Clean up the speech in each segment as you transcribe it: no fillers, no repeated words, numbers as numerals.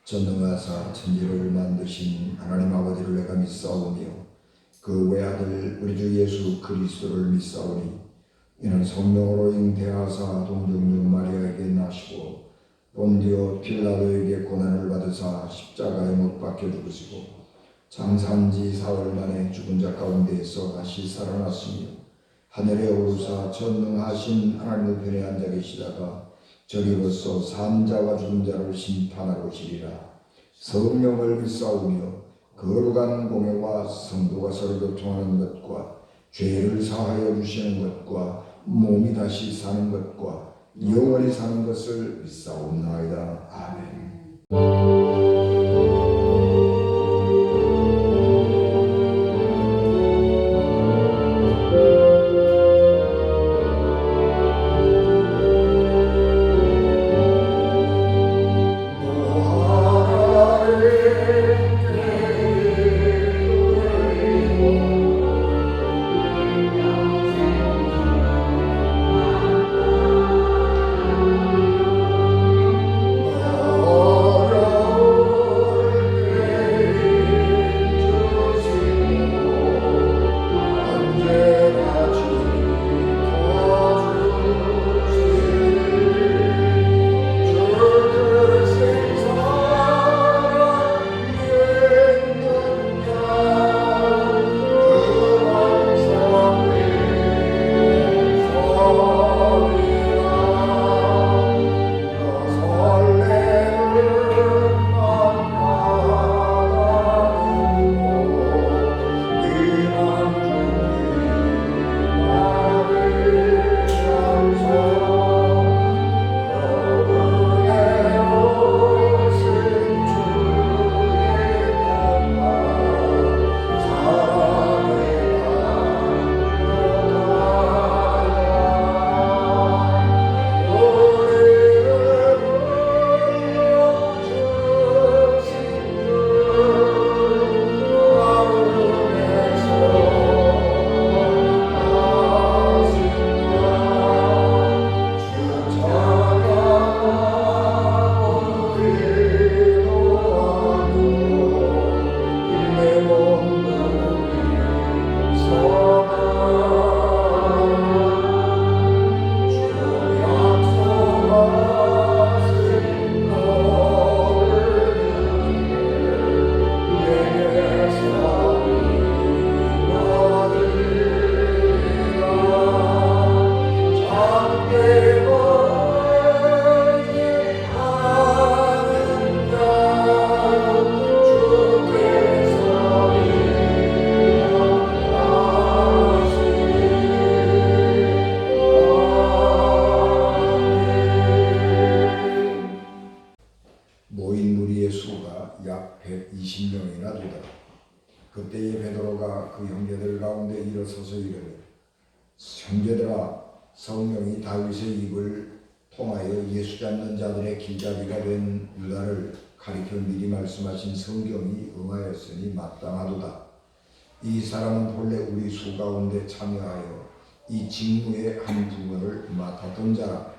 전능하사 천지를 만드신 하나님 아버지를 내가 믿사오며 그 외아들 우리 주 예수 그리스도를 믿사오니 이는 성령으로 잉태하사 동정녀 마리아에게 나시고 본디오 필라도에게 고난을 받으사 십자가에 못 박혀 죽으시고 장사한지 사흘 만에 죽은 자 가운데에서 다시 살아났으며 하늘에 오르사 전능하신 하나님 편에 앉아 계시다가 저리로서 산 자와 죽은 자를 심판하러 오시리라. 성령을 믿사오며 거룩한 공예와 성도가 서로 교통하는 것과 죄를 사하여 주시는 것과 몸이 다시 사는 것과 영원히 사는 것을 믿사옵나이다. 아멘. 모인 무리의 수가 약 120명이나 되더라. 그때에 베드로가 그 형제들 가운데 일어서서 이르되 형제들아, 성령이 다윗의 입을 통하여 예수 잡는 자들의 길잡이가 된 유다를 가리켜 미리 말씀하신 성경이 응하였으니 마땅하도다. 이 사람은 본래 우리 수 가운데 참여하여 이 직무의 한 부분을 맡았던 자라.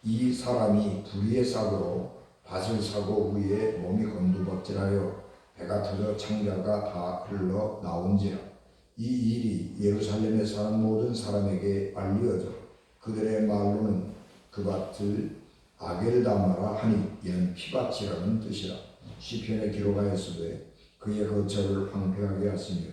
이 사람이 불의의 삭으로 밭을 사고 후에 몸이 곤두박질하여 배가 터져 창자가 다 흘러 나온지라. 이 일이 예루살렘에 사는 모든 사람에게 알려져 그들의 말로는 그 밭을 아겔다마라 하니 이는 피밭이라는 뜻이라. 시편에 기록하였으되 그의 거처를 황폐하게 하시며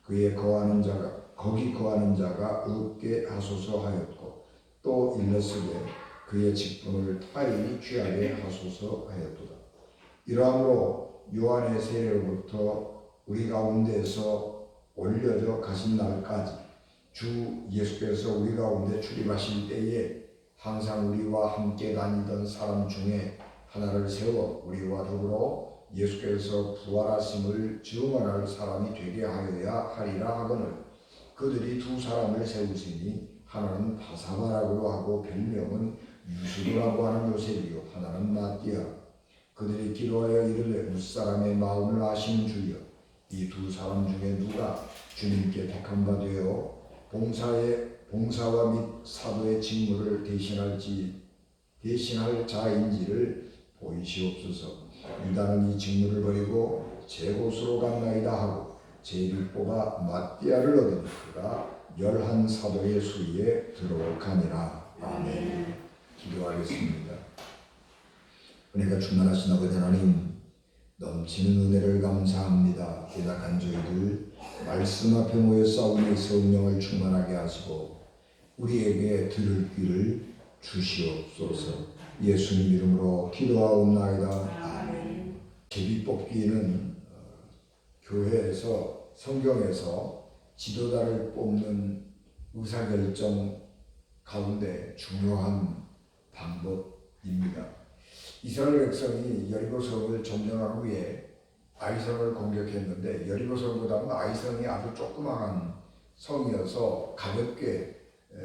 그의 거기 거하는 자가 없게 하소서 하였고 또 일렀으되 그의 직분을 타인이 취하게 하소서 하였도다. 이러함으로 요한의 세례로부터 우리 가운데에서 올려져 가신 날까지 주 예수께서 우리 가운데 출입하실 때에 항상 우리와 함께 다니던 사람 중에 하나를 세워 우리와 더불어 예수께서 부활하심을 증언할 사람이 되게 하여야 하리라 하거늘 그들이 두 사람을 세우시니 하나는 바사바라고 하고 별명은 유수도라고 하는 요셉이요 하나는 마띠아. 그들이 기도하여 이르되 무사람의 마음을 아시는 주여, 이 두 사람 중에 누가 주님께 택한 바 되어 봉사와 및 사도의 직무를 대신할 자인지를 보이시옵소서. 유다는 이 직무를 버리고 제 곳으로 갔나이다 하고 제비 뽑아 마띠아를 얻은 그가 11사도의 수위에 들어가니라. 아멘. 기도하겠습니다. 은혜가 충만하신 아버지 하나님, 넘치는 은혜를 감사합니다. 깨닫한 저희들 말씀 앞에 모여 싸우니 성령을 충만하게 하시고 우리에게 들을 귀를 주시옵소서. 예수님 이름으로 기도하옵나이다. 아멘. 제비뽑기는 교회에서 성경에서 지도자를 뽑는 의사결정 가운데 중요한 방법입니다. 이스라엘 백성이 여리고 성을 점령한 후에 아이성을 공격했는데 여리고 성보다는 아이성이 아주 조그마한 성이어서 가볍게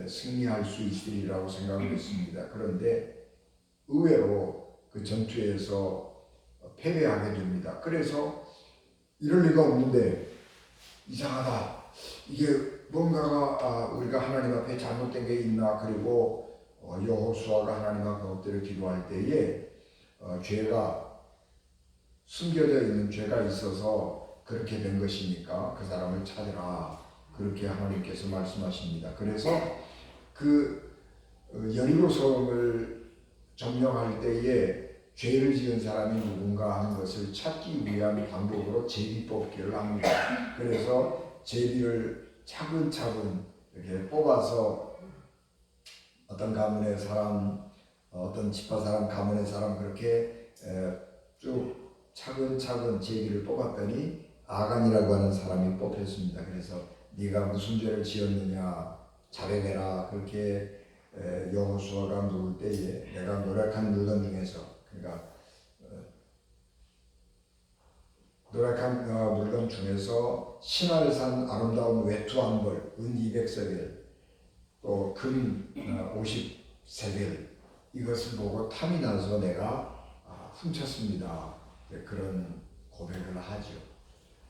승리할 수 있으리라고 생각했습니다. 그런데 의외로 그 전투에서 패배하게 됩니다. 그래서 이럴 리가 없는데 이상하다. 이게 뭔가가 우리가 하나님 앞에 잘못된 게 있나. 그리고 여호수아가 하나님 앞에 엎드려 기도할 때에 죄가 숨겨져 있는 죄가 있어서 그렇게 된 것이니까 그 사람을 찾으라. 그렇게 하나님께서 말씀하십니다. 그래서 그 여리고 성을 점령할 때에 죄를 지은 사람이 누군가 하는 것을 찾기 위한 방법으로 제비뽑기를 합니다. 그래서 제비를 차근차근 이렇게 뽑아서 어떤 가문의 사람, 어떤 지파 사람, 가문의 사람 그렇게 쭉 차근차근 제비를 뽑았더니 아간이라고 하는 사람이 뽑혔습니다. 그래서 네가 무슨 죄를 지었느냐 자백해라. 그렇게 여호수아가 물을 때에 내가 노력한 물건 중에서 그러니까 노력한 물건 중에서 신할산 아름다운 외투 한 벌, 은 200세겔, 또 금 50세겔 이것을 보고 탐이 나서 내가 훔쳤습니다. 그런 고백을 하죠.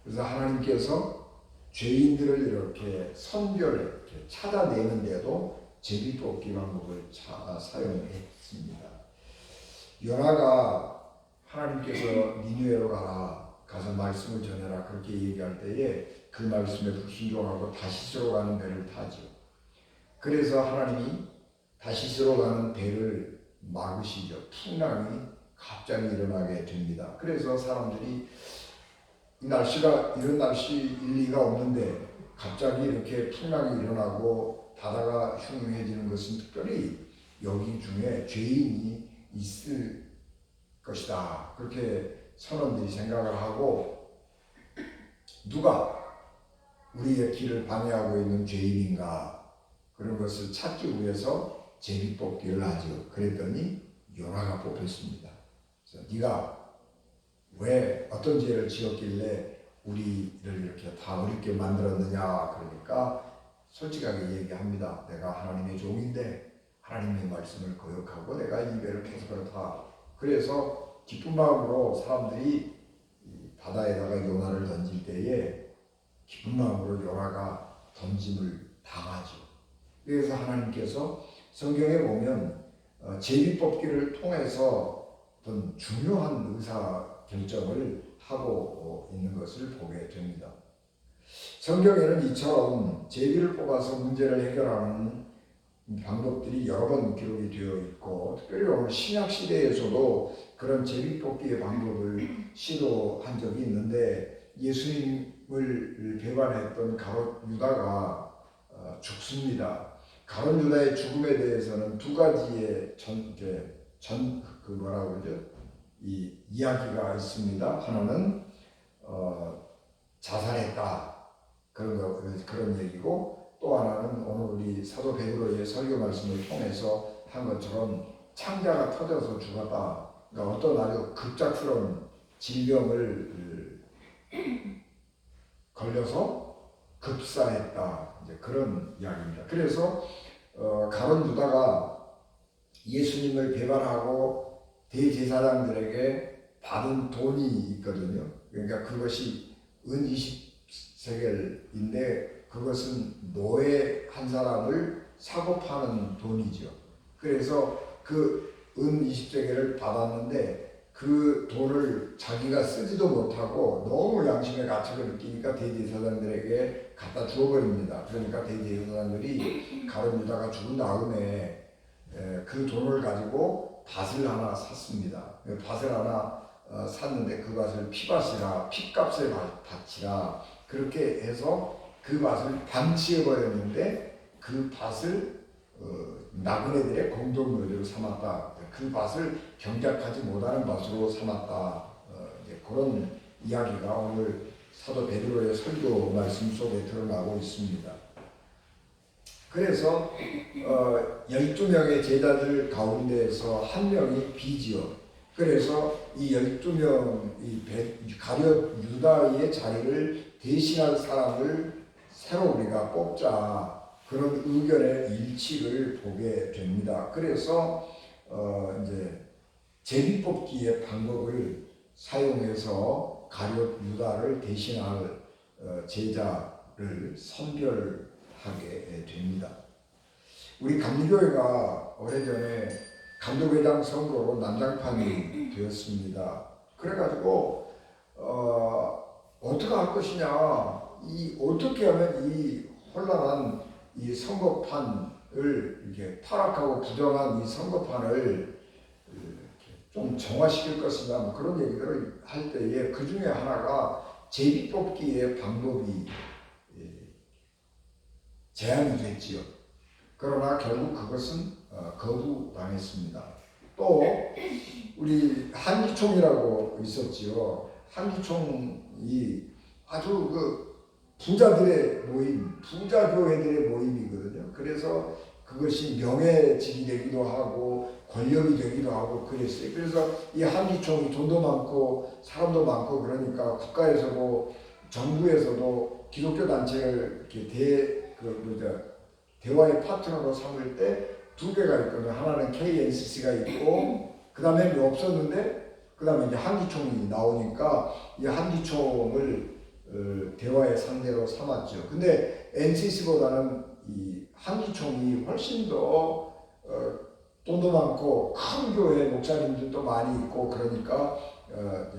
그래서 하나님께서 죄인들을 이렇게 선별해 이렇게 찾아내는데도 제비뽑기 방법을 사용했습니다. 요나가 하나님께서 니느웨로 가서 말씀을 전해라 그렇게 얘기할 때에 그 말씀에 불순종하고 다시스로 가는 배를 타죠. 그래서 하나님이 다시스로 가는 배를 막으시죠. 풍랑이 갑자기 일어나게 됩니다. 그래서 사람들이 날씨가 이런 날씨일 리가 없는데 갑자기 이렇게 풍랑이 일어나고 바다가 흉흉해지는 것은 특별히 여기 중에 죄인이 있을 것이다. 그렇게 선원들이 생각을 하고 누가 우리의 길을 방해하고 있는 죄인인가 그런 것을 찾기 위해서 제비뽑기를 하죠. 그랬더니 요나가 뽑혔습니다. 그래서 네가 왜 어떤 죄를 지었길래 우리를 이렇게 다 어렵게 만들었느냐. 그러니까 솔직하게 얘기합니다. 내가 하나님의 종인데 하나님의 말씀을 거역하고 내가 이 배를 계속 그렇다. 그래서 기쁜 마음으로 사람들이 바다에다가 요나를 던질 때에 기쁜 마음으로 요나가 던짐을 당하죠. 그래서 하나님께서 성경에 보면 제비뽑기를 통해서 어떤 중요한 의사 결정을 하고 있는 것을 보게 됩니다. 성경에는 이처럼 제비를 뽑아서 문제를 해결하는 방법들이 여러 번 기록이 되어 있고 특별히 오늘 신약 시대에서도 그런 제비뽑기의 방법을 시도한 적이 있는데 예수님을 배반했던 가롯 유다가 죽습니다. 가롯 유다의 죽음에 대해서는 두 가지의 뭐라고 그러죠? 이 이야기가 있습니다. 하나는 자살했다 그런 얘기고 또 하나는 오늘 우리 사도 베드로의 설교 말씀을 통해서 한 것처럼 창자가 터져서 죽었다. 그러니까 어떤 아주 급작스러운 질병을 걸려서 급사했다. 이제 그런 이야기입니다. 그래서 가룟 유다가 예수님을 배반하고 대제사장들에게 받은 돈이 있거든요. 그러니까 그것이 은 20세겔인데 그것은 노예 한 사람을 사고 파는 돈이죠. 그래서 그 은 20세겔을 받았는데 그 돈을 자기가 쓰지도 못하고 너무 양심의 가책을 느끼니까 대제사장들에게 갖다 주어버립니다. 그러니까 대제사장들이 가룟 유다가 죽은 다음에 그 돈을 가지고 밭을 하나 샀습니다. 밭을 하나 샀는데 그 밭을 피밭이라 핏값에 바치라 그렇게 해서 그 밭을 방치해 버렸는데 그 밭을 나그네들의 공동묘지로 삼았다. 그 밭을 경작하지 못하는 밭으로 삼았다. 이제 그런 이야기가 오늘 사도 베드로의 설교 말씀 속에 드러나고 있습니다. 그래서 12명의 제자들 가운데에서 한 명이 비지요. 그래서 이 12명 가룟 유다의 자리를 대신할 사람을 새로 우리가 뽑자. 그런 의견의 일치를 보게 됩니다. 그래서 이제 제비뽑기의 방법을 사용해서 가룟 유다를 대신할 제자를 선별하게 됩니다. 우리 감리교회가 오래전에 감독회장 선거로 난장판이 되었습니다. 그래가지고 어떻게 할 것이냐, 어떻게 하면 이 혼란한 이 선거판을 이렇게 타락하고 부정한 이 선거판을 좀 정화시킬 것이냐, 뭐 그런 얘기들을 할 때에 그 중에 하나가 제비뽑기의 방법이 제안이 됐지요. 그러나 결국 그것은 거부당했습니다. 또 우리 한기총이라고 있었지요. 한기총이 아주 그 부자들의 모임, 부자교회들의 모임이거든요. 그래서 그것이 명예직이 되기도 하고 권력이 되기도 하고 그랬어요. 그래서 이 한기총이 돈도 많고 사람도 많고 그러니까 국가에서도 정부에서도 기독교 단체를 이렇게 대화의 파트너로 삼을 때 두 개가 있거든요. 하나는 KNCC가 있고 그 다음에 없었는데 그 다음에 이제 한기총이 나오니까 이 한기총을 대화의 상대로 삼았죠. 근데 NCC보다는 이 한기총이 훨씬 더 돈도 많고 큰 교회 목사님들도 많이 있고 그러니까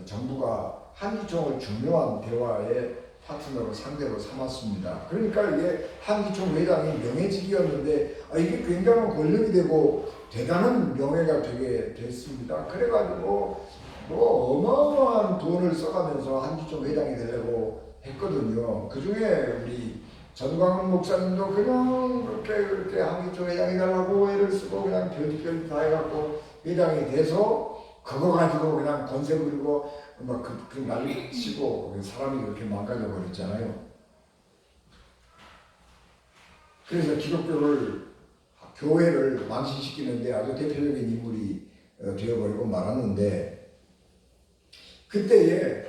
정부가 한기총을 중요한 대화의 파트너로 상대로 삼았습니다. 그러니까 이게 한기총 회장이 명예직이었는데 이게 굉장한 권력이 되고 대단한 명예가 되게 됐습니다. 그래가지고 뭐 어마어마한 돈을 써가면서 한기총 회장이 되려고 했거든요. 그 중에 우리 전광훈 목사님도 그냥 그렇게 한기총 회장이 되려고 애를 쓰고 그냥 별짓 다 해갖고 회장이 돼서 그거 가지고 그냥 권세 부리고 막 그 난리 치고 사람이 그렇게 망가져 버렸잖아요. 그래서 교회를 망신시키는데 아주 대표적인 인물이 되어버리고 말았는데 그때에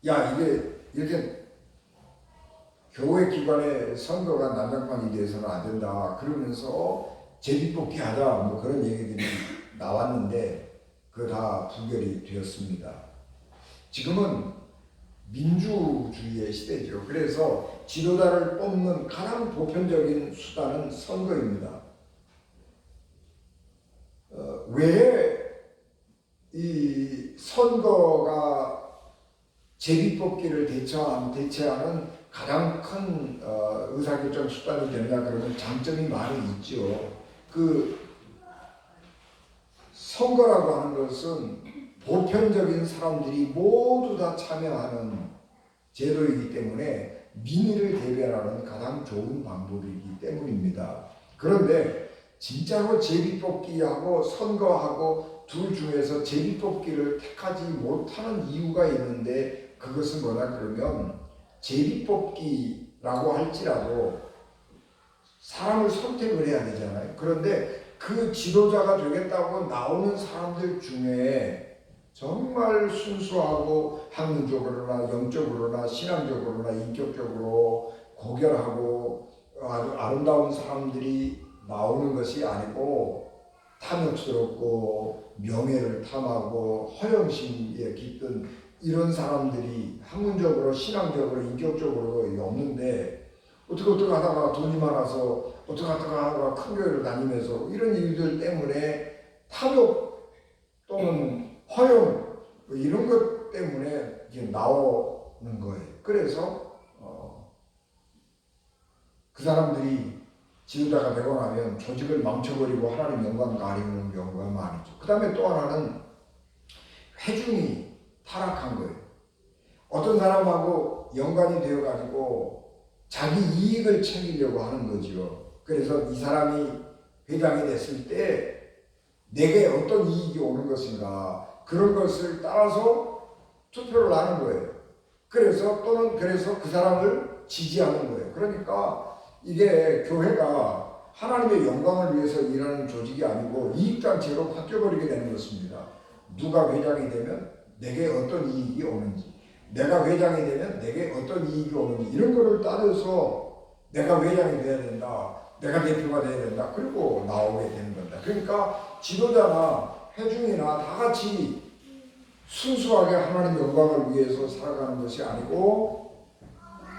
이게 이렇게 교회 기관의 선거가 난장판이 돼서는 안 된다 그러면서 제비뽑기 하자 뭐 그런 얘기들이 나왔는데 그거 다 부결이 되었습니다. 지금은 민주주의의 시대죠. 그래서 지도자를 뽑는 가장 보편적인 수단은 선거입니다. 왜 이 선거가 제비뽑기를 대체하는 가장 큰 의사결정 수단이 되느냐 그러면 장점이 많이 있죠. 그 선거라고 하는 것은 보편적인 사람들이 모두 다 참여하는 제도이기 때문에 민의를 대변하는 가장 좋은 방법이기 때문입니다. 그런데 진짜로 제비뽑기하고 선거하고 둘 중에서 제비뽑기를 택하지 못하는 이유가 있는데 그것은 뭐냐 그러면 제비뽑기라고 할지라도 사람을 선택을 해야 되잖아요. 그런데 그 지도자가 되겠다고 나오는 사람들 중에 정말 순수하고 학문적으로나 영적으로나 신앙적으로나 인격적으로 고결하고 아주 아름다운 사람들이 나오는 것이 아니고 탐욕스럽고 명예를 탐하고 허영심에 깃든 이런 사람들이 학문적으로 신앙적으로 인격적으로 없는데 어떻게 하다가 돈이 많아서 어떻게 하다가 큰 교회를 다니면서 이런 이유들 때문에 탐욕 또는 허용 뭐 이런 것 때문에 이제 나오는 거예요. 그래서 그 사람들이 지도자가 되고 나면 조직을 망쳐버리고 하나님 영광 가리는 경우가 많죠. 그 다음에 또 하나는 회중이 타락한 거예요. 어떤 사람하고 연관이 되어가지고 자기 이익을 챙기려고 하는 거죠. 그래서 이 사람이 회장이 됐을 때 내게 어떤 이익이 오는 것인가 그런 것을 따라서 투표를 하는 거예요. 그래서 그 사람을 지지하는 거예요. 그러니까 이게 교회가 하나님의 영광을 위해서 일하는 조직이 아니고 이익단체로 바뀌어버리게 되는 것입니다. 누가 회장이 되면 내게 어떤 이익이 오는지, 내가 회장이 되면 내게 어떤 이익이 오는지 이런 거를 따져서 내가 회장이 돼야 된다, 내가 대표가 돼야 된다, 그리고 나오게 되는 겁니다. 그러니까 지도자나 회중이나 다 같이 순수하게 하나님 영광을 위해서 살아가는 것이 아니고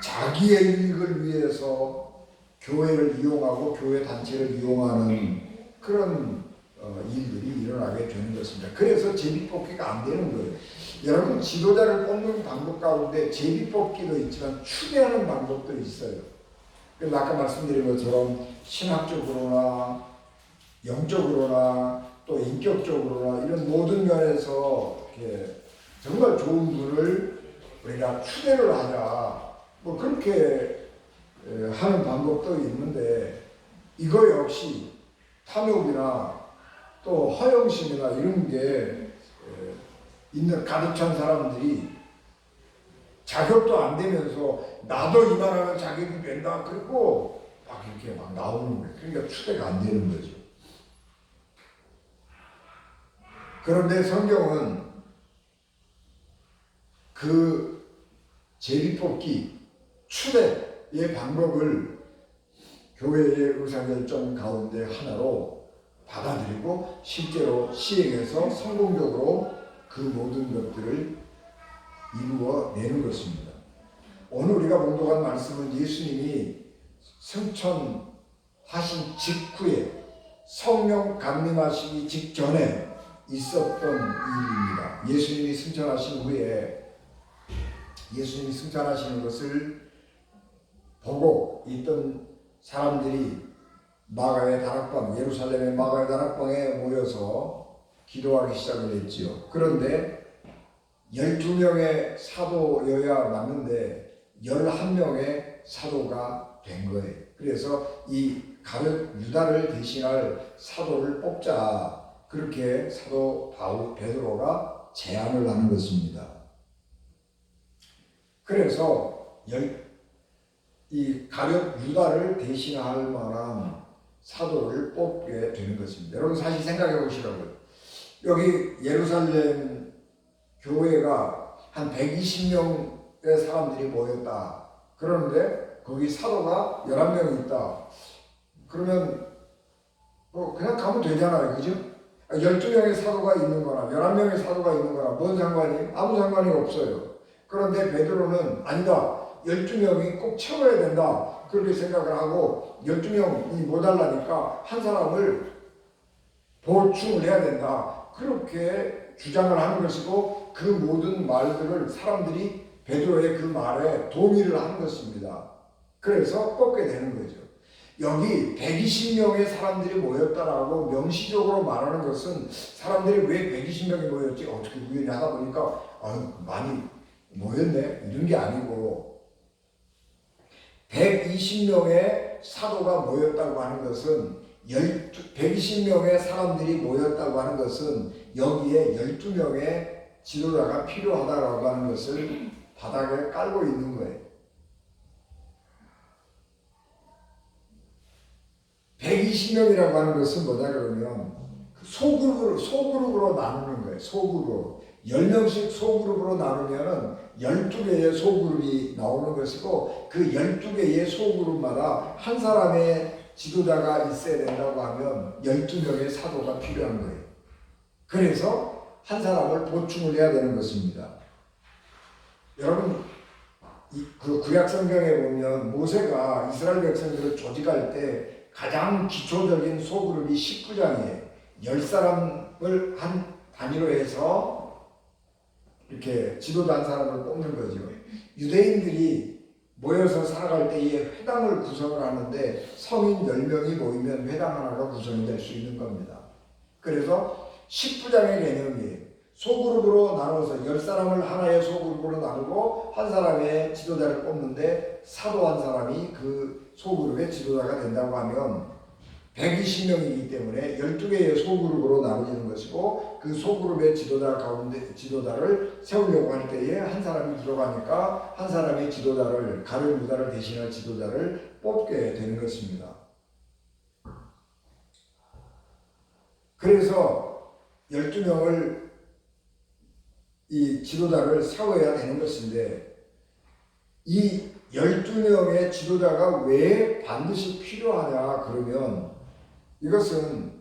자기의 이익을 위해서 교회를 이용하고 교회 단체를 이용하는 그런 일들이 일어나게 되는 것입니다. 그래서 제비뽑기가 안 되는 거예요. 여러분, 지도자를 뽑는 방법 가운데 제비뽑기도 있지만 추대하는 방법도 있어요. 그래서 아까 말씀드린 것처럼 신학적으로나 영적으로나 또 인격적으로나 이런 모든 면에서 이렇게 정말 좋은 분을 우리가 추대를 하자, 뭐 그렇게 하는 방법도 있는데, 이거 역시 탐욕이나 또 허영심이나 이런 게 있는 가득 찬 사람들이 자격도 안 되면서 나도 이만하면 자격이 된다 그리고 막 이렇게 막 나오는 거예요. 그러니까 추대가 안 되는 거죠. 그런데 성경은 그 제비뽑기 추대의 방법을 교회의 의사결정 가운데 하나로 받아들이고 실제로 시행해서 성공적으로 그 모든 것들을 이루어내는 것입니다. 오늘 우리가 봉독한 말씀은 예수님이 승천하신 직후에 성령 감림하시기 직전에 있었던 일입니다. 예수님이 승천하신 후에 예수님이 승천하시는 것을 보고 있던 사람들이 마가의 다락방, 예루살렘의 마가의 다락방에 모여서 기도하기 시작을 했지요. 그런데 12명의 사도여야 맞는데 11명의 사도가 된 거예요. 그래서 이 가룟 유다를 대신할 사도를 뽑자, 그렇게 사도 베드로가 제안을 하는 것입니다. 그래서 이 가룟 유다를 대신할 만한 사도를 뽑게 되는 것입니다. 여러분, 사실 생각해 보시라고요. 여기 예루살렘 교회가 한 120명의 사람들이 모였다. 그러는데 거기 사도가 11명이 있다. 그러면 그냥 가면 되잖아요. 그죠? 12명의 사도가 있는 거나 11명의 사도가 있는 거나 뭔 상관이? 아무 상관이 없어요. 그런데 베드로는 아니다, 12명이 꼭 채워야 된다, 그렇게 생각을 하고 12명이 모자라니까 한 사람을 보충을 해야 된다, 그렇게 주장을 하는 것이고, 그 모든 말들을 사람들이 베드로의 그 말에 동의를 하는 것입니다. 그래서 뽑게 되는 거죠. 여기 120명의 사람들이 모였다라고 명시적으로 말하는 것은 사람들이 왜 120명이 모였지, 어떻게 우연히 하다 보니까 많이 모였네, 이런 게 아니고 120명의 사도가 모였다고 하는 것은 120명의 사람들이 모였다고 하는 것은 여기에 12명의 지도자가 필요하다고 하는 것을 바닥에 깔고 있는 거예요. 120명이라고 하는 것은 뭐냐 그러면 소그룹으로 나누는 거예요. 소그룹. 10명씩 소그룹으로 나누면은 12개의 소그룹이 나오는 것이고, 그 12개의 소그룹마다 한 사람의 지도자가 있어야 된다고 하면 12명의 사도가 필요한 거예요. 그래서 한 사람을 보충을 해야 되는 것입니다. 여러분, 그 구약 성경에 보면 모세가 이스라엘 백성들을 조직할 때 가장 기초적인 소그룹이 19장이에요. 10사람을 한 단위로 해서 이렇게 지도자 한 사람을 뽑는 거죠. 유대인들이 모여서 살아갈 때에 회당을 구성을 하는데 성인 10명이 모이면 회당 하나가 구성이 될 수 있는 겁니다. 그래서 10부장의 개념이에요. 소그룹으로 나눠서 10사람을 하나의 소그룹으로 나누고 한 사람의 지도자를 뽑는데 사도 한 사람이 그 소그룹의 지도자가 된다고 하면 120명이기 때문에 12개의 소그룹으로 나눠지는 것이고 그 소그룹의 지도자 가운데 지도자를 세우려고 할 때에 한 사람이 들어가니까 한 사람의 지도자를 가룟 유다를 대신할 지도자를 뽑게 되는 것입니다. 그래서 12명을 이 지도자를 세워야 되는 것인데 이 12명의 지도자가 왜 반드시 필요하냐 그러면 이것은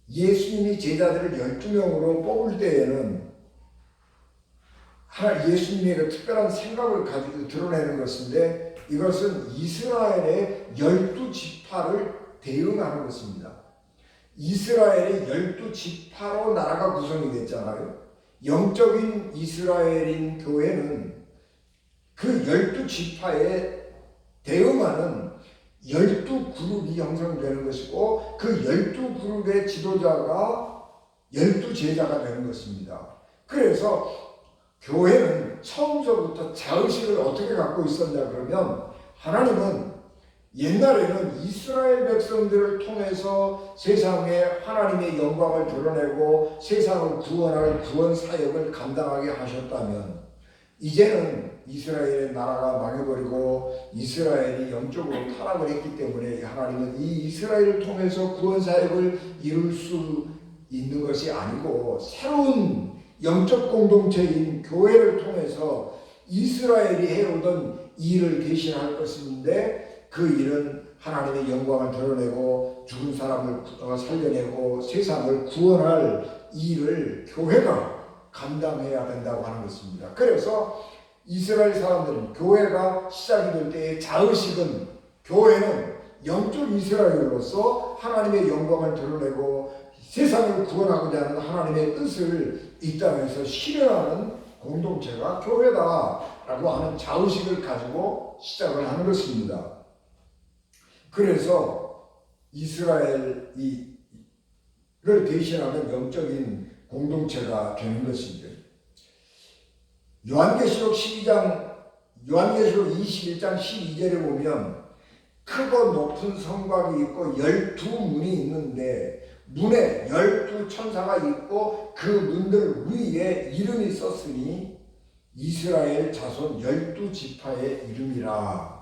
예수님이 제자들을 12명으로 뽑을 때에는 예수님의 그 특별한 생각을 가지고 드러내는 것인데 이것은 이스라엘의 12지파를 대응하는 것입니다. 이스라엘의 12지파로 나라가 구성이 됐잖아요. 영적인 이스라엘인 교회는 그 12지파에 대응하는 12그룹이 형성되는 것이고 그 12그룹의 지도자가 12제자가 되는 것입니다. 그래서 교회는 처음서부터 자의식을 어떻게 갖고 있었냐 그러면 하나님은 옛날에는 이스라엘 백성들을 통해서 세상에 하나님의 영광을 드러내고 세상을 구원할 구원 사역을 감당하게 하셨다면 이제는 이스라엘의 나라가 망해버리고 이스라엘이 영적으로 타락을 했기 때문에 하나님은 이 이스라엘을 통해서 구원 사역을 이룰 수 있는 것이 아니고 새로운 영적 공동체인 교회를 통해서 이스라엘이 해오던 일을 대신할 것인데 그 일은 하나님의 영광을 드러내고 죽은 사람을 살려내고 세상을 구원할 일을 교회가 감당해야 된다고 하는 것입니다. 그래서 이스라엘 사람들은 교회가 시작이 될 때의 자의식은 교회는 영적 이스라엘로서 하나님의 영광을 드러내고 세상을 구원하고자 하는 하나님의 뜻을 이 땅에서 실현하는 공동체가 교회다라고 하는 자의식을 가지고 시작을 하는 것입니다. 그래서 이스라엘을 대신하는 영적인 공동체가 되는 것입니다. 요한계시록 21장 12절에 보면 크고 높은 성곽이 있고 12문이 있는데 문에 12천사가 있고 그 문들 위에 이름이 썼으니 이스라엘 자손 12지파의 이름이라.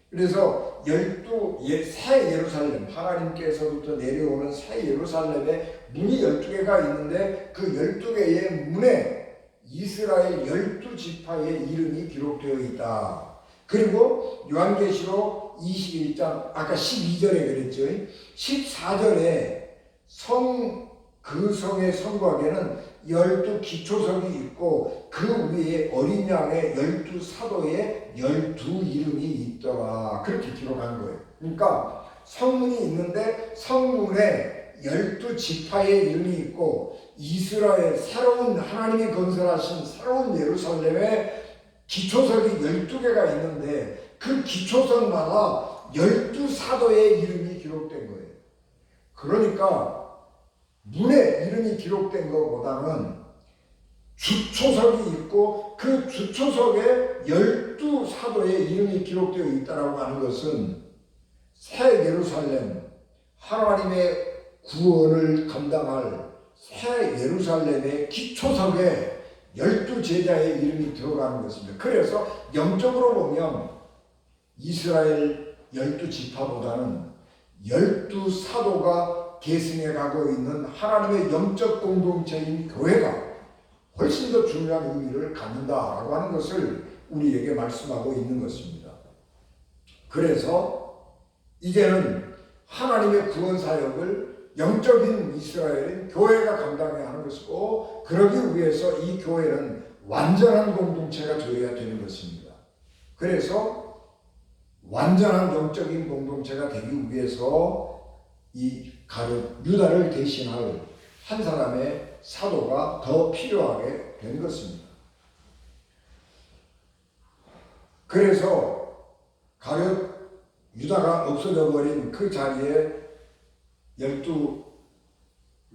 그래서 새 예루살렘, 하나님께서부터 내려오는 새 예루살렘에 문이 12개가 있는데 그 12개의 문에 이스라엘 12지파의 이름이 기록되어 있다. 그리고 요한계시록 21장 아까 12절에 그랬죠. 14절에 그 성의 성곽에는 12기초석이 있고 그 위에 어린 양의 12사도의 12이름이 있더라. 그렇게 기록한 거예요. 그러니까 성문이 있는데 성문에 12지파의 이름이 있고 이스라엘 새로운 하나님이 건설하신 새로운 예루살렘에 기초석이 12개가 있는데 그 기초석마다 12사도의 이름이 기록된 거예요. 그러니까 문에 이름이 기록된 것보다는 주초석이 있고 그 주초석에 12사도의 이름이 기록되어 있다고 하는 것은 새 예루살렘, 하나님의 구원을 감당할 새 예루살렘의 기초석에 12제자의 이름이 들어가는 것입니다. 그래서 영적으로 보면 이스라엘 12지파보다는 12사도가 계승해 가고 있는 하나님의 영적 공동체인 교회가 훨씬 더 중요한 의미를 갖는다라고 하는 것을 우리에게 말씀하고 있는 것입니다. 그래서 이제는 하나님의 구원 사역을 영적인 이스라엘인 교회가 감당해야 하는 것이고 그러기 위해서 이 교회는 완전한 공동체가 되어야 되는 것입니다. 그래서 완전한 영적인 공동체가 되기 위해서 이 유다를 대신할 한 사람의 사도가 더 필요하게 된 것입니다. 그래서 가룟 유다가 없어져 버린 그 자리에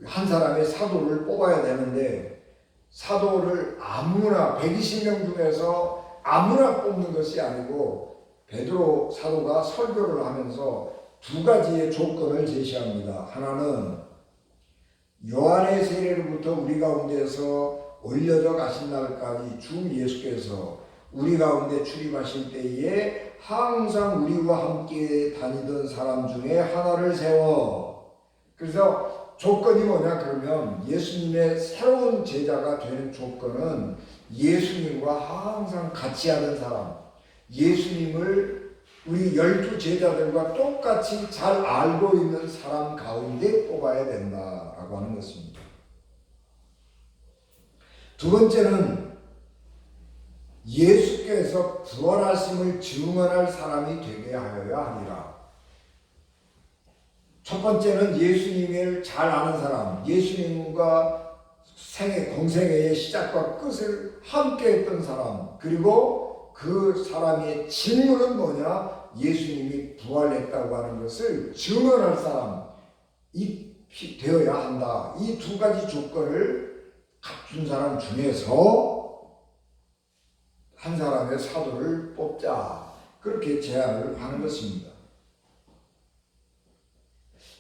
한 사람의 사도를 뽑아야 되는데, 사도를 아무나 120명 중에서 아무나 뽑는 것이 아니고 베드로 사도가 설교를 하면서 두 가지의 조건을 제시합니다. 하나는 요한의 세례로부터 우리 가운데서 올려져 가신 날까지 주 예수께서 우리 가운데 출입하실 때에 항상 우리와 함께 다니던 사람 중에 하나를 세워. 그래서 조건이 뭐냐 그러면, 예수님의 새로운 제자가 되는 조건은 예수님과 항상 같이 하는 사람, 예수님을 우리 12 제자들과 똑같이 잘 알고 있는 사람 가운데 뽑아야 된다라고 하는 것입니다. 두 번째는 예수께서 부활하심을 증언할 사람이 되게 하여야 하리라. 첫 번째는 예수님을 잘 아는 사람, 예수님과 공생애의 시작과 끝을 함께 했던 사람, 그리고 그 사람의 직무는 뭐냐? 예수님이 부활했다고 하는 것을 증언할 사람이 되어야 한다. 이 두 가지 조건을 갖춘 사람 중에서 한 사람의 사도를 뽑자, 그렇게 제안을 하는 것입니다.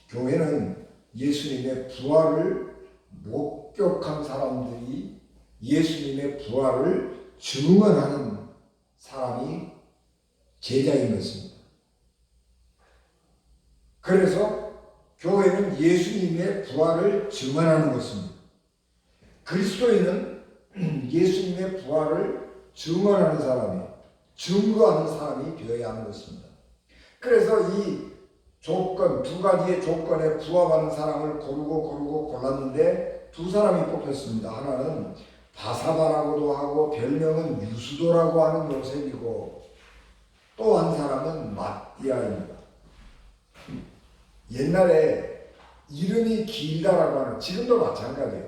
교회는 예수님의 부활을 목격한 사람들이 예수님의 부활을 증언하는 사람이 제자인 것입니다. 그래서 교회는 예수님의 부활을 증언하는 것입니다. 그리스도인은 예수님의 부활을 증언하는 사람이, 증거하는 사람이 되어야 하는 것입니다. 그래서 이 조건, 두 가지의 조건에 부합하는 사람을 고르고 골랐는데 두 사람이 뽑혔습니다. 하나는 바사바라고도 하고 별명은 유수도라고 하는 요셉이고, 또 한 사람은 마띠아입니다. 옛날에 이름이 길다라고 하는, 지금도 마찬가지예요.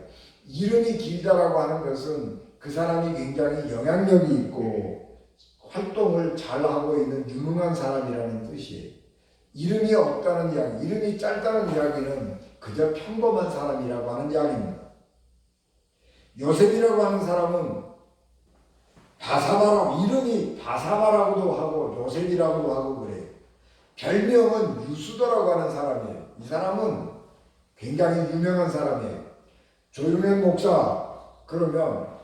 이름이 길다라고 하는 것은 그 사람이 굉장히 영향력이 있고 활동을 잘하고 있는 유능한 사람이라는 뜻이에요. 이름이 없다는 이야기, 이름이 짧다는 이야기는 그저 평범한 사람이라고 하는 이야기입니다. 요셉이라고 하는 사람은 이름이 바사바라고도 하고 요셉이라고도 하고 그래요. 별명은 유수도라고 하는 사람이에요. 이 사람은 굉장히 유명한 사람이에요. 조용현 목사 그러면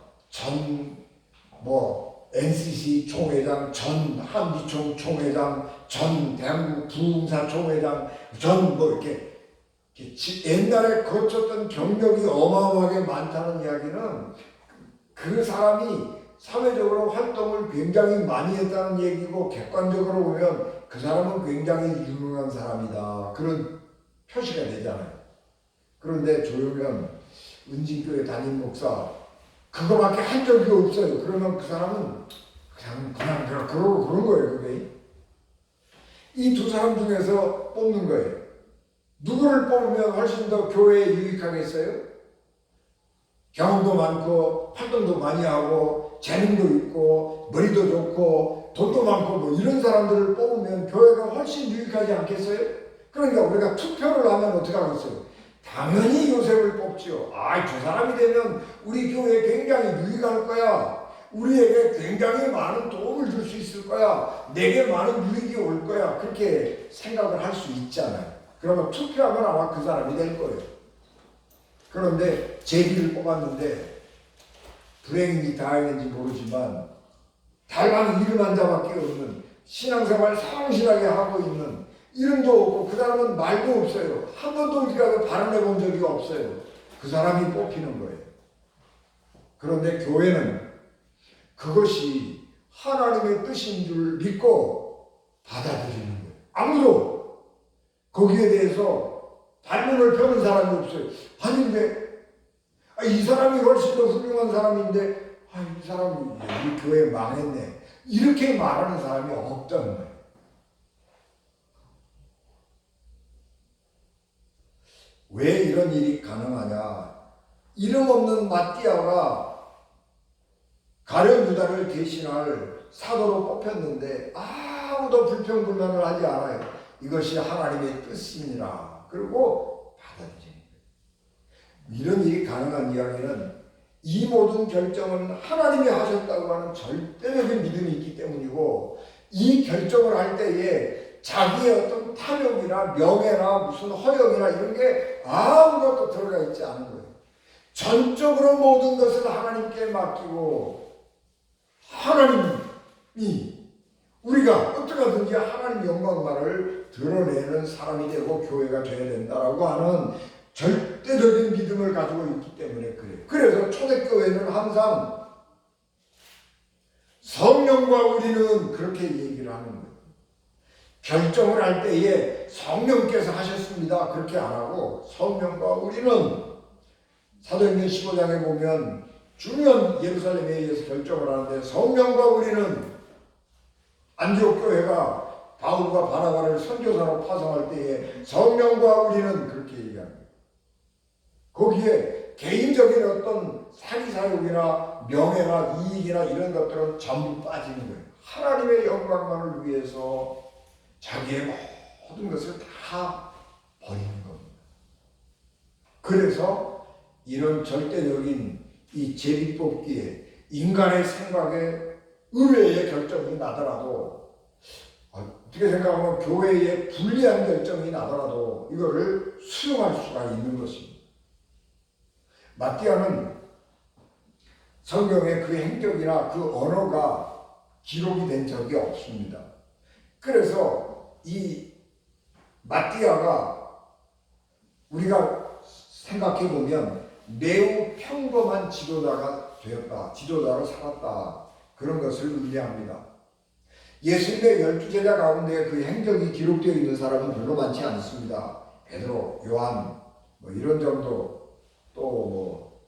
NCC 총회장, 전 한미총 총회장, 전 대한민국 부흥사 총회장, 이렇게 옛날에 거쳤던 경력이 어마어마하게 많다는 이야기는 그 사람이 사회적으로 활동을 굉장히 많이 했다는 얘기고, 객관적으로 보면 그 사람은 굉장히 유명한 사람이다, 그런 표시가 되잖아요. 그런데 조용현 은진교회 담임 목사 그거밖에 한 적이 없어요. 그러면 그 사람은 그냥 그러고 그런 거예요. 그게 이 두 사람 중에서 뽑는 거예요. 누구를 뽑으면 훨씬 더 교회에 유익하겠어요? 경험도 많고 활동도 많이 하고 재능도 있고 머리도 좋고 돈도 많고 이런 사람들을 뽑으면 교회가 훨씬 유익하지 않겠어요? 그러니까 우리가 투표를 하면 어떻게 하겠어요? 당연히 요셉을 뽑지요. 저 사람이 되면 우리 교회에 굉장히 유익할 거야. 우리에게 굉장히 많은 도움을 줄 수 있을 거야. 내게 많은 유익이 올 거야. 그렇게 생각을 할 수 있잖아요. 그러면 투표하면 아마 그 사람이 될 거예요. 그런데 제비를 뽑았는데 불행인지 다행인지 모르지만 달랑 이름 한 자밖에 없는, 신앙생활 성실하게 하고 있는, 이름도 없고 그 사람은 말도 없어요. 한 번도 어디 가서 발언해 본 적이 없어요. 그 사람이 뽑히는 거예요. 그런데 교회는 그것이 하나님의 뜻인 줄 믿고 받아들이는 거예요. 아무도 거기에 대해서 반론을 펴는 사람이 없어요. 아닌데 이 사람이 훨씬 더 훌륭한 사람인데 이 사람이 우리 교회 망했네, 이렇게 말하는 사람이 없다는 거예요. 왜 이런 일이 가능하냐? 이름 없는 마띠아가 가룟 유다를 대신할 사도로 뽑혔는데 아무도 불평불만을 하지 않아요. 이것이 하나님의 뜻이니라. 그리고 받아들이는 거예요. 이런 일이 가능한 이야기는 이 모든 결정은 하나님이 하셨다고 하는 절대적인 믿음이 있기 때문이고, 이 결정을 할 때에 자기의 어떤 탐욕이나 명예나 무슨 허영이나 이런 게 아무것도 들어가 있지 않은 거예요. 전적으로 모든 것을 하나님께 맡기고, 하나님이 우리가 어떻게 하든지 하나님 영광만을 드러내는 사람이 되고 교회가 되어야 된다라고 하는 절대적인 믿음을 가지고 있기 때문에 그래요. 그래서 초대교회는 항상 성령과 우리는 그렇게 얘기를 하는 거예요. 결정을 할 때에 성령께서 하셨습니다 그렇게 안 하고, 성령과 우리는 사도행전 15장에 보면 중요한 예루살렘에 의해서 결정을 하는데, 성령과 우리는 안디옥 교회가 바울과 바나바를 선교사로 파송할 때에 성령과 우리는 그렇게 얘기합니다. 거기에 개인적인 어떤 사기사욕이나 명예나 이익이나 이런 것들은 전부 빠지는 거예요. 하나님의 영광만을 위해서 자기의 모든 것을 다 버리는 겁니다. 그래서 이런 절대적인 이 제비뽑기에 인간의 생각에 의외의 결정이 나더라도, 어떻게 생각하면 교회에 불리한 결정이 나더라도 이거를 수용할 수가 있는 것입니다. 마띠아는 성경에 그 행적이나 그 언어가 기록이 된 적이 없습니다. 그래서 이 마띠아가 우리가 생각해 보면 매우 평범한 지도자가 되었다, 지도자로 살았다, 그런 것을 의미합니다. 예수님의 12제자 가운데 그 행적이 기록되어 있는 사람은 별로 많지 않습니다. 베드로, 요한 이런 정도, 또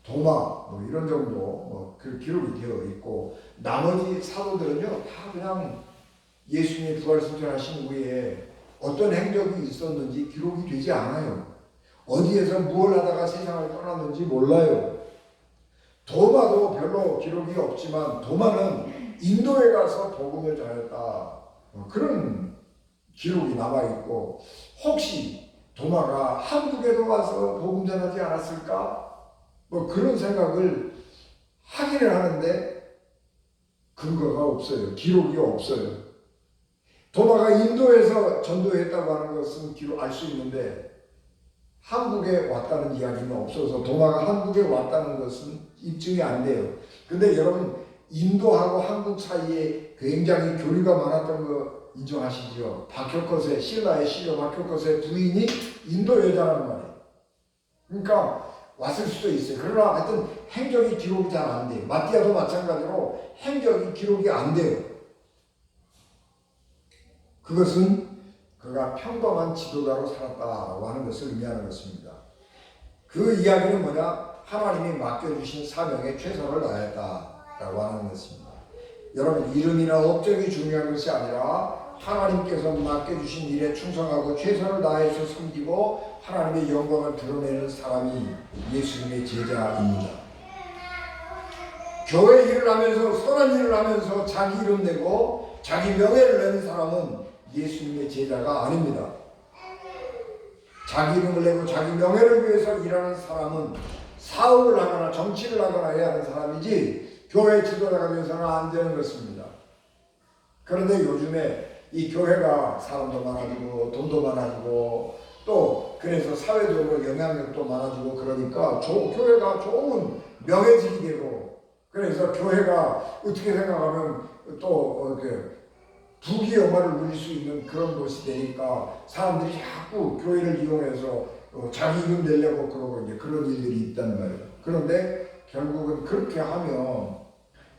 도마 이런 정도 그 기록이 되어 있고, 나머지 사도들은요 다 그냥 예수님이 부활승천하신 후에 어떤 행적이 있었는지 기록이 되지 않아요. 어디에서 무엇을 하다가 세상을 떠났는지 몰라요. 도마도 별로 기록이 없지만 도마는 인도에 가서 복음을 전했다, 그런 기록이 남아있고, 혹시 도마가 한국에도 와서 복음 전하지 않았을까? 그런 생각을 하기는 하는데 근거가 없어요. 기록이 없어요. 도마가 인도에서 전도했다고 하는 것은 알 수 있는데 한국에 왔다는 이야기는 없어서 도마가 한국에 왔다는 것은 입증이 안 돼요. 근데 여러분, 인도하고 한국 사이에 굉장히 교류가 많았던 거 인정하시죠? 박효컷의, 신라의 시녀 박효컷의 부인이 인도 여자라는 말이에요. 그러니까 왔을 수도 있어요. 그러나 하여튼 행적이 기록이 잘 안 돼요. 마띠아도 마찬가지로 행적이 기록이 안 돼요. 그것은 그가 평범한 지도자로 살았다라고 하는 것을 의미하는 것입니다. 그 이야기는 뭐냐? 하나님이 맡겨주신 사명에 최선을 다했다라고 하는 것입니다. 여러분, 이름이나 업적이 중요한 것이 아니라 하나님께서 맡겨주신 일에 충성하고 최선을 다해서 섬기고 하나님의 영광을 드러내는 사람이 예수님의 제자입니다. 교회 일을 하면서, 선한 일을 하면서 자기 이름 내고 자기 명예를 내는 사람은 예수님의 제자가 아닙니다. 자기 이름을 내고 자기 명예를 위해서 일하는 사람은 사업을 하거나 정치를 하거나 해야 하는 사람이지 교회 지도자가 되어서는 안 되는 것입니다. 그런데 요즘에 이 교회가 사람도 많아지고 돈도 많아지고 또 그래서 사회적으로 영향력도 많아지고 그러니까 교회가 좋은 명예직이 되고, 그래서 교회가 어떻게 생각하면 또 부귀 영화를 누릴 수 있는 그런 곳이 되니까 사람들이 자꾸 교회를 이용해서 자기 이름 내려고 그러고 이제 그런 일들이 있단 말이에요. 그런데 결국은 그렇게 하면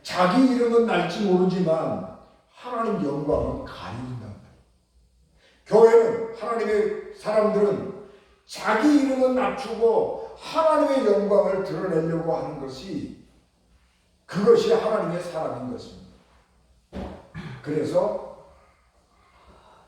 자기 이름은 날지 모르지만 하나님 영광은 가린단 말이에요. 교회는, 하나님의 사람들은 자기 이름은 낮추고 하나님의 영광을 드러내려고 하는 것이, 그것이 하나님의 사람인 것입니다. 그래서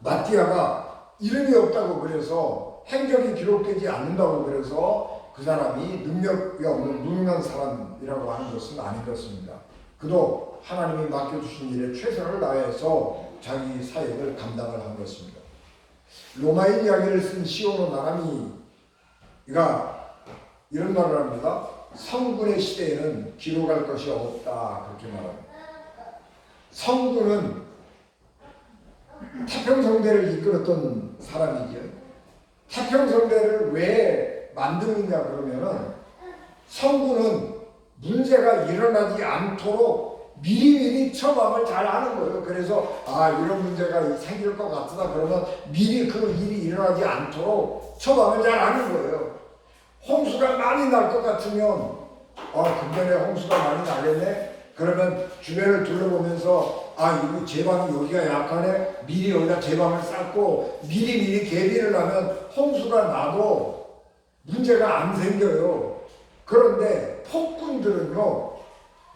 마띠아가 이름이 없다고 그래서 행적이 기록되지 않는다고 그래서 그 사람이 능력이 없는 무능한 사람이라고 하는 것은 아닌 것입니다. 그도 하나님이 맡겨주신 일에 최선을 다해서 자기 사역을 감당을 한 것입니다. 로마인 이야기를 쓴 시오노 나가미가 이런 말을 합니다. 성군의 시대에는 기록할 것이 없다, 그렇게 말합니다. 성군은 태평성대를 이끌었던 사람이죠. 태평성대를 왜 만드느냐 그러면은 성군은 문제가 일어나지 않도록 미리미리 처방을 잘 하는 거예요. 그래서 이런 문제가 생길 것 같다 그러면 미리 그 일이 일어나지 않도록 처방을 잘 하는 거예요. 홍수가 많이 날 것 같으면 근전에 홍수가 많이 나겠네? 그러면 주변을 둘러보면서 이거 제방이 여기가 약하네? 미리 여기다 제방을 쌓고 미리 대비를 하면 홍수가 나도 문제가 안 생겨요. 그런데 폭군들은요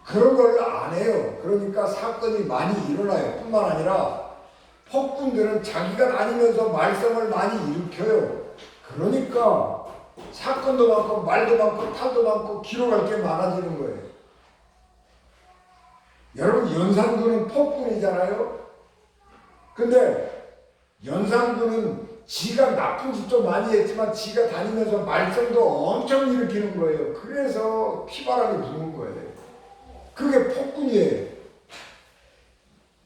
그런 걸 안 해요. 그러니까 사건이 많이 일어나요. 뿐만 아니라 폭군들은 자기가 다니면서 말썽을 많이 일으켜요. 그러니까 사건도 많고 말도 많고 탈도 많고 기록할 게 많아지는 거예요. 여러분 연산군은 폭군이잖아요. 근데 연산군은 지가 나쁜 짓도 많이 했지만 지가 다니면서 말썽도 엄청 일으키는 거예요. 그래서 피바람이 부는 거예요. 그게 폭군이에요.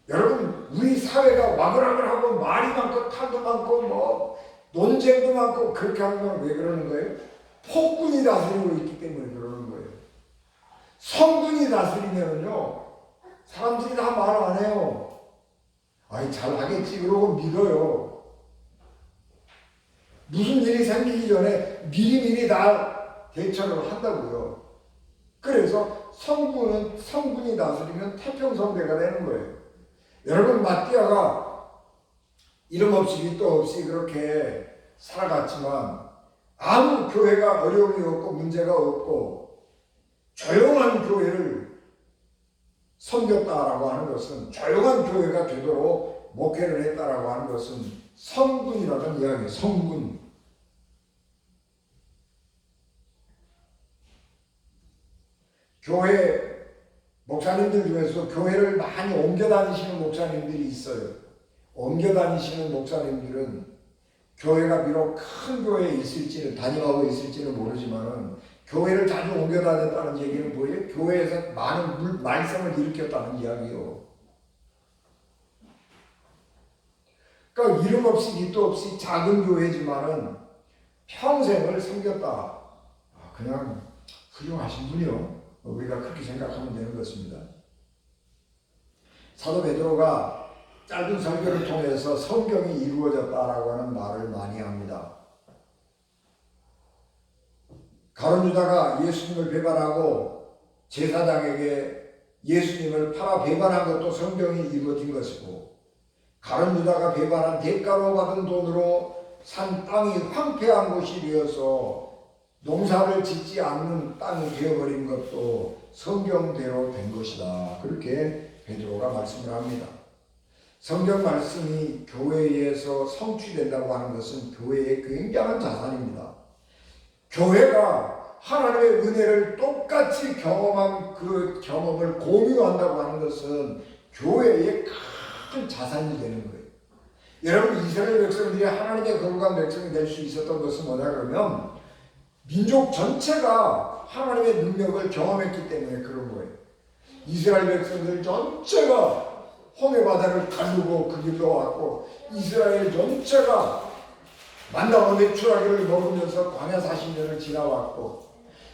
여러분 우리 사회가 와글와글하고 말이 많고 탈도 많고 논쟁도 많고 그렇게 하는 건 왜 그러는 거예요? 폭군이 다스리고 있기 때문에 그러는 거예요. 성군이 다스리면은요 사람들이 다 말 안 해요. 잘하겠지 그러고 믿어요. 무슨 일이 생기기 전에 미리미리 다 대처를 한다고요. 그래서 성군이 다스리면 태평성대가 되는 거예요. 여러분 마띠아가 이름 없이 밑도 없이 그렇게 살아갔지만 아무 교회가 어려움이 없고 문제가 없고 조용한 교회를 섬겼다라고 하는 것은 조용한 교회가 되도록 목회를 했다라고 하는 것은 성군이라는 이야기예요. 성군. 교회 목사님들 중에서 교회를 많이 옮겨 다니시는 목사님들이 있어요. 옮겨 다니시는 목사님들은 교회가 비록 큰 교회에 있을지는 담임하고 있을지는 모르지만은 교회를 자주 옮겨 다녔다는 얘기는 뭐예요? 교회에서 많은 말썽을 일으켰다는 이야기요. 그러니까 이름 없이 밑도 없이 작은 교회지만은 평생을 섬겼다. 그냥 훌륭하신 분이요. 우리가 그렇게 생각하면 되는 것입니다. 사도 베드로가 짧은 설교를 통해서 성경이 이루어졌다라고 하는 말을 많이 합니다. 가룟 유다가 예수님을 배반하고 제사장에게 예수님을 팔아 배반한 것도 성경이 이루어진 것이고, 가룟 유다가 배반한 대가로 받은 돈으로 산 땅이 황폐한 곳이 되어서 농사를 짓지 않는 땅이 되어버린 것도 성경대로 된 것이다. 그렇게 베드로가 말씀을 합니다. 성경 말씀이 교회에서 성취된다고 하는 것은 교회의 굉장한 자산입니다. 교회가 하나님의 은혜를 똑같이 경험한 그 경험을 공유한다고 하는 것은 교회의 큰 자산이 되는 거예요. 여러분 이스라엘 백성들이 하나님의 거룩한 백성이 될 수 있었던 것은 뭐냐 그러면 민족 전체가 하나님의 능력을 경험했기 때문에 그런 거예요. 이스라엘 백성들 전체가 홍해 바다를 가르고 그 길로 왔고, 이스라엘 전체가 만나와 메추라기를 먹으면서 광야 40년을 지나왔고,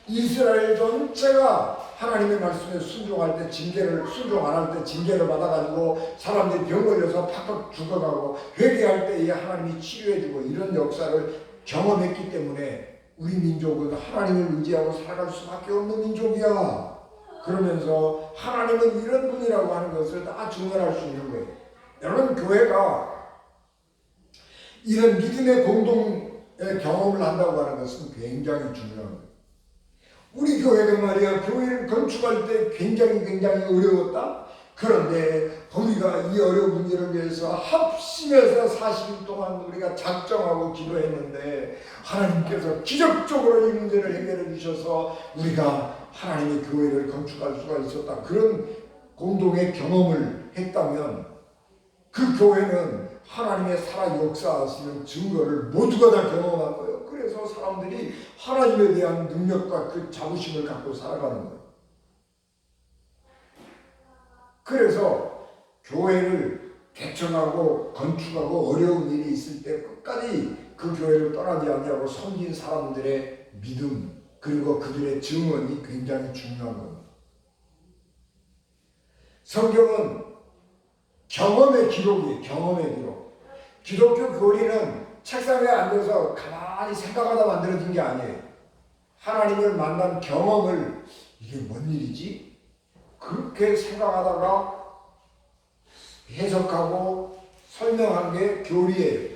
이스라엘 전체가 하나님의 말씀에 순종할 때 순종 안 할 때 징계를 받아가지고 사람들이 병 걸려서 팍팍 죽어가고, 회개할 때 하나님이 치료해주고 이런 역사를 경험했기 때문에 우리 민족은 하나님을 의지하고 살아갈 수밖에 없는 민족이야. 그러면서 하나님은 이런 분이라고 하는 것을 다 증언할 수 있는 거예요. 여러분 교회가 이런 믿음의 공동의 경험을 한다고 하는 것은 굉장히 중요한 거예요. 우리 교회가 말이야 교회를 건축할 때 굉장히 어려웠다. 그런데 우리가 이 어려운 문제를 위해서 합심해서 40일 동안 우리가 작정하고 기도했는데 하나님께서 기적적으로 이 문제를 해결해 주셔서 우리가 하나님의 교회를 건축할 수가 있었다. 그런 공동의 경험을 했다면 그 교회는 하나님의 살아 역사하시는 증거를 모두가 다 경험한 거예요. 그래서 사람들이 하나님에 대한 능력과 그 자부심을 갖고 살아가는 거예요. 그래서 교회를 개척하고 건축하고 어려운 일이 있을 때 끝까지 그 교회를 떠나지 아니하고 섬긴 사람들의 믿음 그리고 그들의 증언이 굉장히 중요한 겁니다. 성경은 경험의 기록이에요. 경험의 기록. 기독교 교리는 책상에 앉아서 가만히 생각하다 만들어진 게 아니에요. 하나님을 만난 경험을 이게 뭔 일이지? 그렇게 생각하다가 해석하고 설명한 게 교리예요.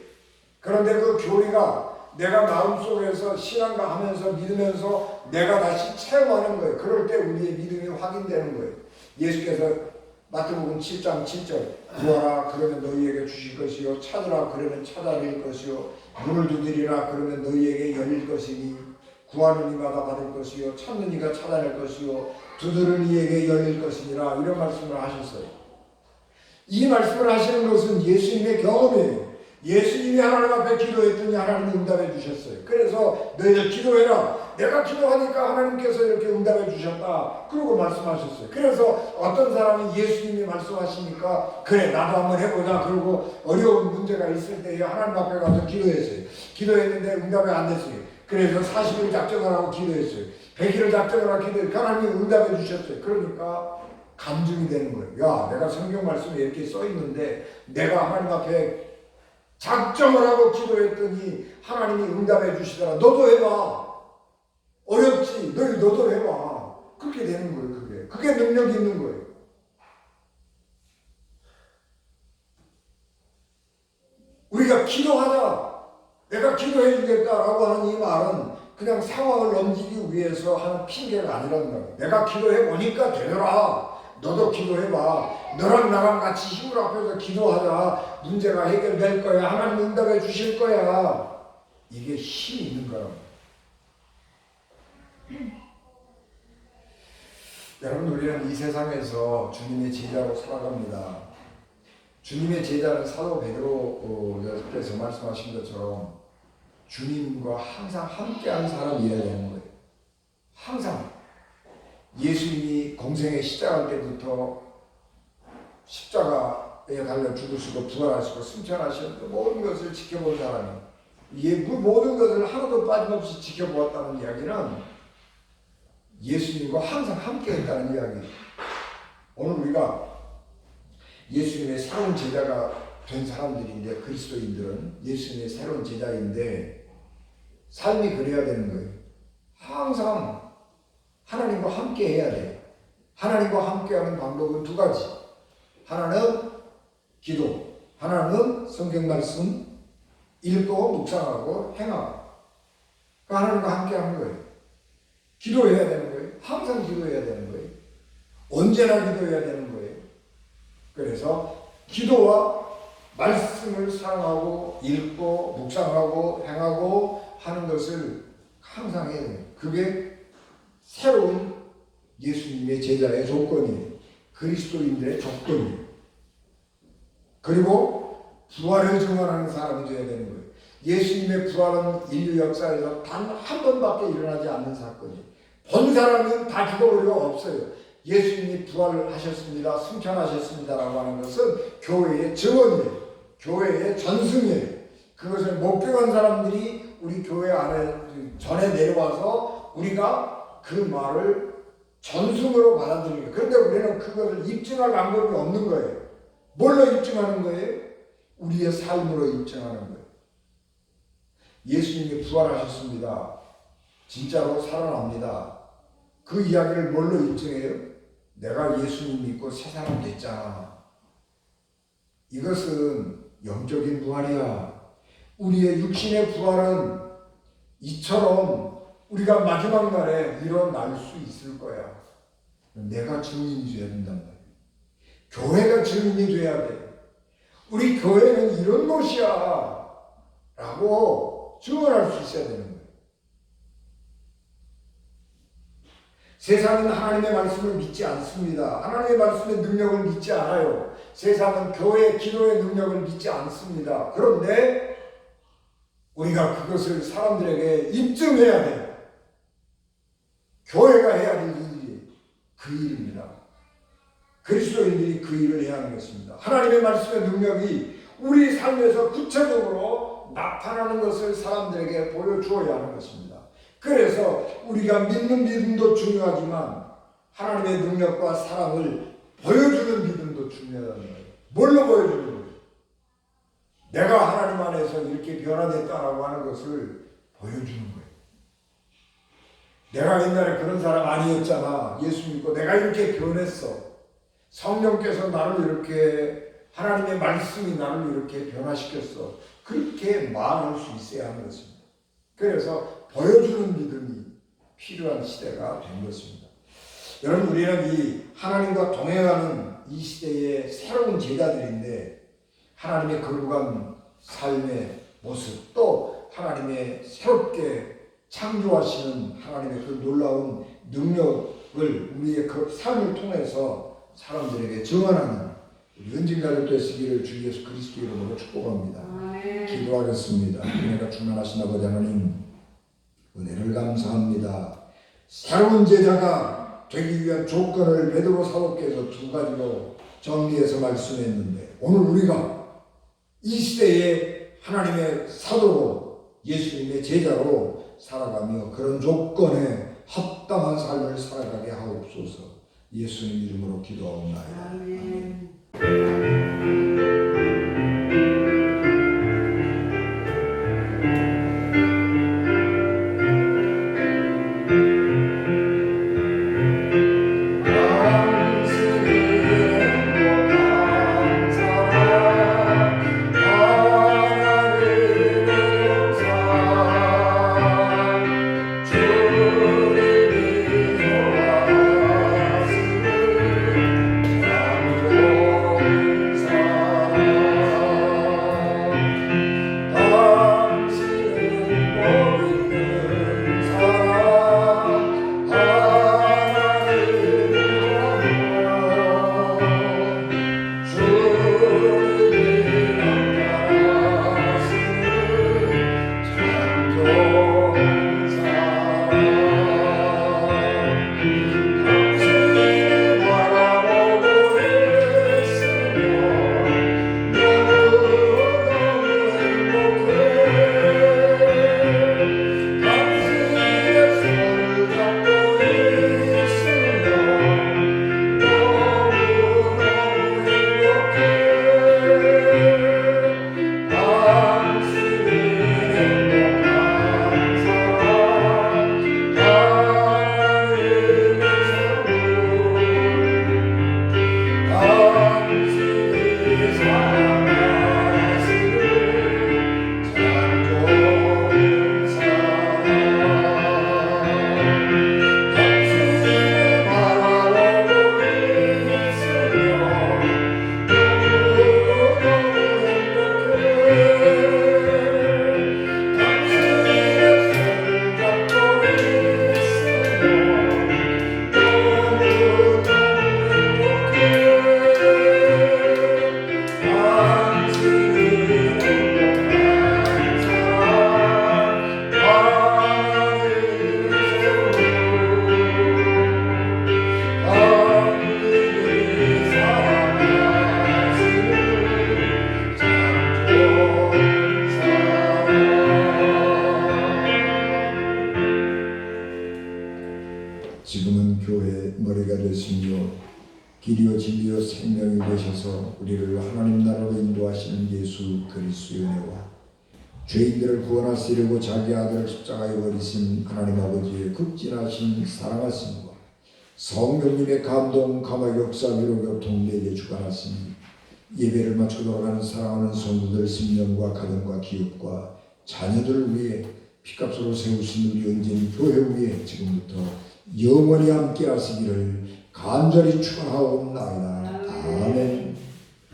그런데 그 교리가 내가 마음속에서 신앙과 하면서 믿으면서 내가 다시 체험하는 거예요. 그럴 때 우리의 믿음이 확인되는 거예요. 예수께서 마태복음 7장 7절 구하라 그러면 너희에게 주실 것이요 찾으라 그러면 찾아낼 것이요 문을 두드리라 그러면 너희에게 열릴 것이니 구하는 이마다 받을 것이요 찾는 이가 찾아낼 것이요 두드리는 이에게 열릴 것이니라 이런 말씀을 하셨어요. 이 말씀을 하시는 것은 예수님의 경험이에요. 예수님이 하나님 앞에 기도했더니 하나님이 응답해 주셨어요. 그래서 너희들 기도해라. 내가 기도하니까 하나님께서 이렇게 응답해 주셨다. 그러고 말씀하셨어요. 그래서 어떤 사람이 예수님이 말씀하시니까 그래 나도 한번 해보자. 그러고 어려운 문제가 있을 때 하나님 앞에 가서 기도했어요. 기도했는데 응답이 안 됐어요. 그래서 40일 작정을 하고 기도했어요. 100일을 작정을 하고 기도했어요. 하나님이 응답해 주셨어요. 그러니까 감증이 되는 거예요. 야, 내가 성경 말씀에 이렇게 써 있는데 내가 하나님 앞에 작정을 하고 기도했더니 하나님이 응답해 주시더라. 너도 해봐. 어렵지. 너도 해봐. 그렇게 되는 거예요. 그게 능력이 있는 거예요. 우리가 기도하자. 내가 기도해 주겠다라고 하는 이 말은 그냥 상황을 넘기기 위해서 하는 핑계가 아니라는 거예요. 내가 기도해 보니까 되더라. 너도 기도해봐. 너랑 나랑 같이 힘을 합해서 기도하자. 문제가 해결될 거야. 하나님 응답해 주실 거야. 이게 힘이 있는 거라고. 여러분 우리는 이 세상에서 주님의 제자로 살아갑니다. 주님의 제자는 사도 베드로께서 말씀하신 것처럼 주님과 항상 함께한 사람이어야 되는 거예요. 항상 예수님이 공생의 시작할 때부터 십자가에 달려 죽으시고 부활하시고 승천하시고 모든 것을 지켜본 사람이 그 모든 것을 하나도 빠짐없이 지켜보았다는 이야기는 예수님과 항상 함께했다는 이야기예요. 오늘 우리가 예수님의 새로운 제자가 된 사람들인데 그리스도인들은 예수님의 새로운 제자인데 삶이 그래야 되는 거예요. 항상 하나님과 함께 해야 돼요. 하나님과 함께하는 방법은 두 가지. 하나는 기도, 하나는 성경 말씀 읽고 묵상하고 행하고. 하나님과 함께하는 거예요. 기도해야 되는 거예요. 항상 기도해야 되는 거예요. 언제나 기도해야 되는 거예요. 그래서 기도와 말씀을 사랑하고 읽고 묵상하고 행하고 하는 것을 항상 해야 돼요. 그게 새로운 예수님의 제자의 조건이에요. 그리스도인들의 조건이에요. 그리고 부활을 증언하는 사람이 되어야 되는 거예요. 예수님의 부활은 인류 역사에서 단 한 번밖에 일어나지 않는 사건이에요. 본 사람은 다 기도가 없어요. 예수님이 부활을 하셨습니다. 승천하셨습니다라고 하는 것은 교회의 증언이에요. 교회의 전승이에요. 그것을 목격한 사람들이 우리 교회 안에 전에 내려와서 우리가 그 말을 전승으로 받아들이는 거예요. 그런데 우리는 그것을 입증할 방법이 없는 거예요. 뭘로 입증하는 거예요? 우리의 삶으로 입증하는 거예요. 예수님이 부활하셨습니다. 진짜로 살아납니다. 그 이야기를 뭘로 입증해요? 내가 예수님 믿고 새 사람 됐잖아. 이것은 영적인 부활이야. 우리의 육신의 부활은 이처럼 우리가 마지막 날에 일어날 수 있을 거야. 내가 증인이 되어야 된단 말이야. 교회가 증인이 돼야 돼. 우리 교회는 이런 곳이야 라고 증언할 수 있어야 되는 거예요. 세상은 하나님의 말씀을 믿지 않습니다. 하나님의 말씀의 능력을 믿지 않아요. 세상은 교회의 기도의 능력을 믿지 않습니다. 그런데 우리가 그것을 사람들에게 입증해야 돼요. 교회가 해야 될 일이 그 일입니다. 그리스도인들이 그 일을 해야 하는 것입니다. 하나님의 말씀의 능력이 우리 삶에서 구체적으로 나타나는 것을 사람들에게 보여주어야 하는 것입니다. 그래서 우리가 믿는 믿음도 중요하지만 하나님의 능력과 사랑을 보여주는 믿음도 중요하다는 거예요. 뭘로 보여주는 거예요? 내가 하나님 안에서 이렇게 변화됐다라고 하는 것을 보여주는 거예요. 내가 옛날에 그런 사람 아니었잖아. 예수 믿고 내가 이렇게 변했어. 성령께서 나를 이렇게, 하나님의 말씀이 나를 이렇게 변화시켰어. 그렇게 말할 수 있어야 하는 것입니다. 그래서 보여주는 믿음이 필요한 시대가 된 것입니다. 여러분, 우리는 이 하나님과 동행하는 이 시대의 새로운 제자들인데 하나님의 거룩한 삶의 모습, 또 하나님의 새롭게 창조하시는 하나님의 그 놀라운 능력을 우리의 그 삶을 통해서 사람들에게 증언하는 우리 은진가족 되시기를 주 예수 그리스도 이름으로 축복합니다. 기도하겠습니다. 은혜가 충만하신 아버지 하나님, 은혜를 감사합니다. 새로운 제자가 되기 위한 조건을 베드로 사도께서 두 가지로 정리해서 말씀했는데, 오늘 우리가 이 시대에 하나님의 사도로 예수님의 제자로 살아가며 그런 조건에 합당한 삶을 살아가게 하옵소서. 예수님 이름으로 기도하옵나이다. 아멘. 지금은 교회의 머리가 되시며 길이요 진리요 생명이 되셔서 우리를 하나님 나라로 인도하시는 예수 그리스도의 은혜와 죄인들을 구원하시려고 자기 아들을 십자가에 버리신 하나님 아버지의 극진하신 사랑하심과 성령님의 감동 감화 역사 위로 교통되게 주관하신 예배를 마쳐 돌아가는 사랑하는 성도들 심령과 가정과 기업과 자녀들을 위해 피값으로 세우신 우리 은진 교회 위에 지금부터 영원히 함께 하시기를 간절히 축원하옵나이다. 아멘.